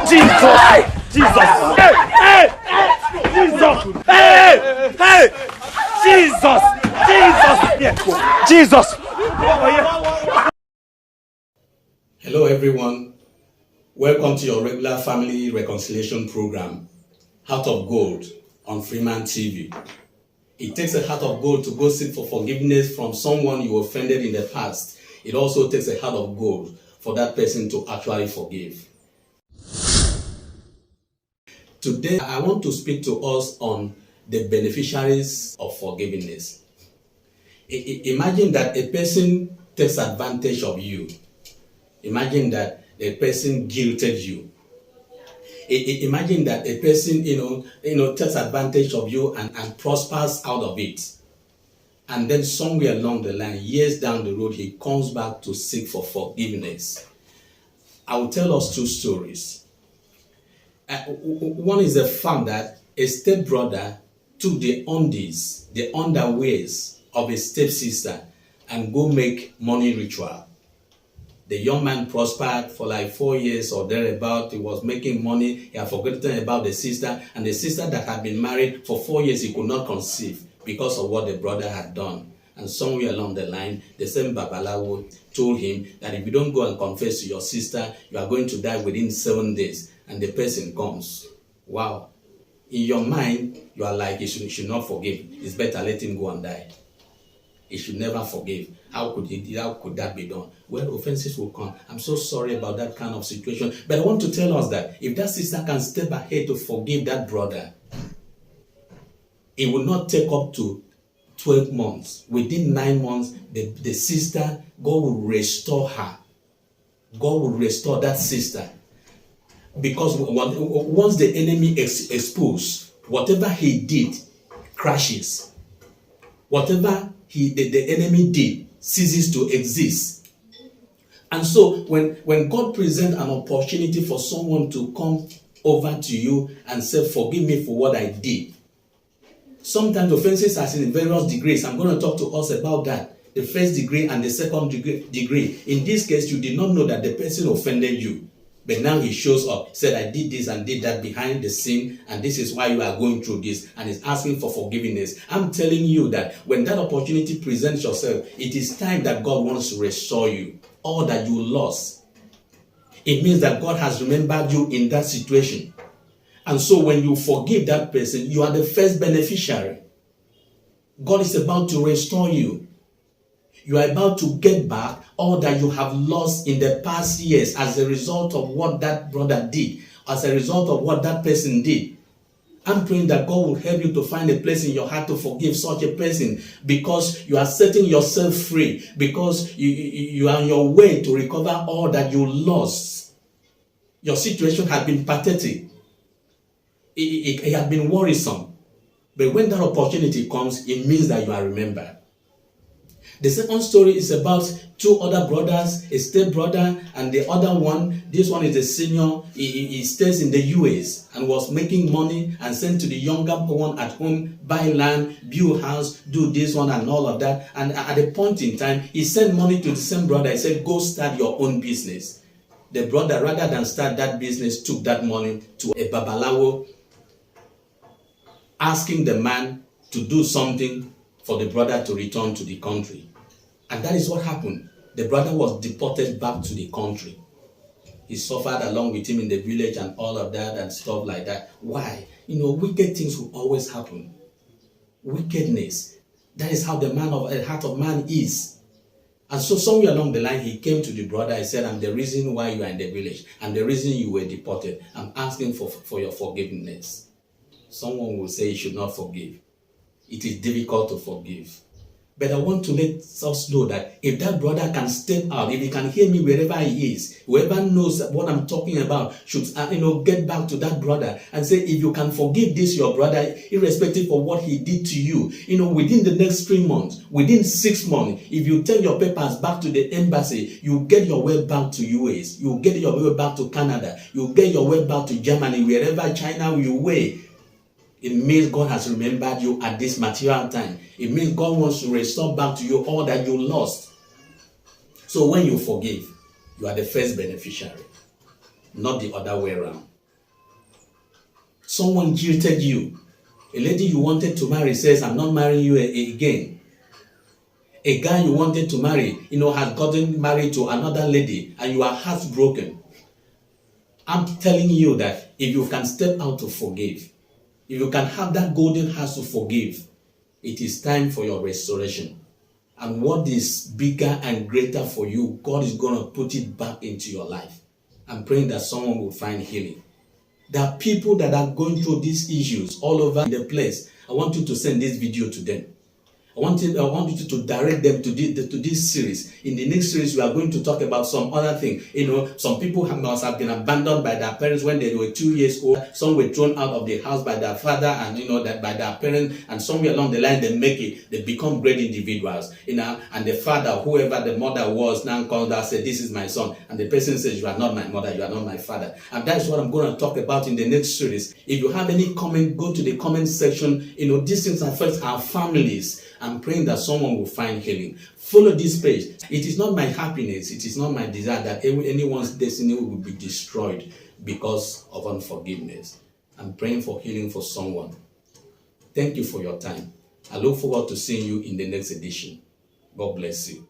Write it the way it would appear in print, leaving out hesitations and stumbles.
Jesus! Hello everyone, welcome to your regular family reconciliation program, Heart of Gold on Freeman TV. It takes a heart of gold to go seek for forgiveness from someone you offended in the past. It also takes a heart of gold for that person to actually forgive. Today, I want to speak to us on the beneficiaries of forgiveness. Imagine that a person takes advantage of you. Imagine that a person guilted you. Imagine that a person, takes advantage of you and prospers out of it. And then somewhere along the line, years down the road, he comes back to seek for forgiveness. I will tell us two stories. One is the fact that a stepbrother took the undies, the underwears of a stepsister and go make money ritual. The young man prospered for like 4 years or thereabout. He was making money. He had forgotten about the sister. And the sister that had been married for 4 years, he could not conceive because of what the brother had done. And somewhere along the line, the same Babalawo told him that if you don't go and confess to your sister, you are going to die within 7 days. And the person comes. Wow. In your mind, you are like, you should not forgive. It's better let him go and die. He should never forgive. How could that be done? Well, offenses will come. I'm so sorry about that kind of situation. But I want to tell us that if that sister can step ahead to forgive that brother, it will not take up to 12 months. Within 9 months, the sister, God will restore her. God will restore that sister. Because once the enemy exposed, whatever he did crashes. Whatever the enemy did ceases to exist. And so when God presents an opportunity for someone to come over to you and say, forgive me for what I did. Sometimes offenses are in various degrees. I'm going to talk to us about that. The first degree and the second degree. In this case, you did not know that the person offended you. But now he shows up, said, I did this and did that behind the scene, and this is why you are going through this, and is asking for forgiveness. I'm telling you that when that opportunity presents yourself, it is time that God wants to restore you. All that you lost. It means that God has remembered you in that situation. And so when you forgive that person, you are the first beneficiary. God is about to restore you. You are about to get back all that you have lost in the past years as a result of what that brother did, as a result of what that person did. I'm praying that God will help you to find a place in your heart to forgive such a person, because you are setting yourself free, because you are on your way to recover all that you lost. Your situation had been pathetic. It had been worrisome. But when that opportunity comes, it means that you are remembered. The second story is about two other brothers, a step brother and the other one. This one is the senior. He stays in the US and was making money and sent to the younger one at home, buy land, build house, do this one and all of that. And at a point in time, he sent money to the same brother. He said, go start your own business. The brother, rather than start that business, took that money to a Babalawo, asking the man to do something for the brother to return to the country. And that is what happened. The brother was deported back to the country. He suffered along with him in the village and all of that and stuff like that. Why? Wicked things will always happen. Wickedness. That is how the heart of man is. And so somewhere along the line, he came to the brother. He said, I'm the reason why you are in the village. I'm the reason you were deported. I'm asking for your forgiveness. Someone will say you should not forgive. It is difficult to forgive. But I want to let us know that if that brother can step out, if he can hear me wherever he is, whoever knows what I'm talking about should get back to that brother and say, if you can forgive this your brother, irrespective of what he did to you, within the next 3 months, within 6 months, if you take your papers back to the embassy, you get your way back to US, you get your way back to Canada, you get your way back to Germany, wherever China you way. It means God has remembered you at this material time. It means God wants to restore back to you all that you lost. So when you forgive, you are the first beneficiary, not the other way around. Someone jilted you. A lady you wanted to marry says, I'm not marrying you again. A guy you wanted to marry, has gotten married to another lady and you are heartbroken. I'm telling you that if you can step out to forgive, if you can have that golden heart to forgive, it is time for your restoration. And what is bigger and greater for you, God is going to put it back into your life. I'm praying that someone will find healing. There are people that are going through these issues all over the place. I want you to send this video to them. I want you to direct them to this series. In the next series, we are going to talk about some other thing. Some people must have been abandoned by their parents when they were 2 years old. Some were thrown out of the house by their father and that by their parents. And somewhere along the line, they become great individuals. And the father, whoever the mother was, now called out, said, "This is my son." And the person says, "You are not my mother. You are not my father." And that's what I'm going to talk about in the next series. If you have any comment, go to the comment section. These things affect our families. I'm praying that someone will find healing. Follow this page. It is not my happiness, it is not my desire that anyone's destiny will be destroyed because of unforgiveness. I'm praying for healing for someone. Thank you for your time. I look forward to seeing you in the next edition. God bless you.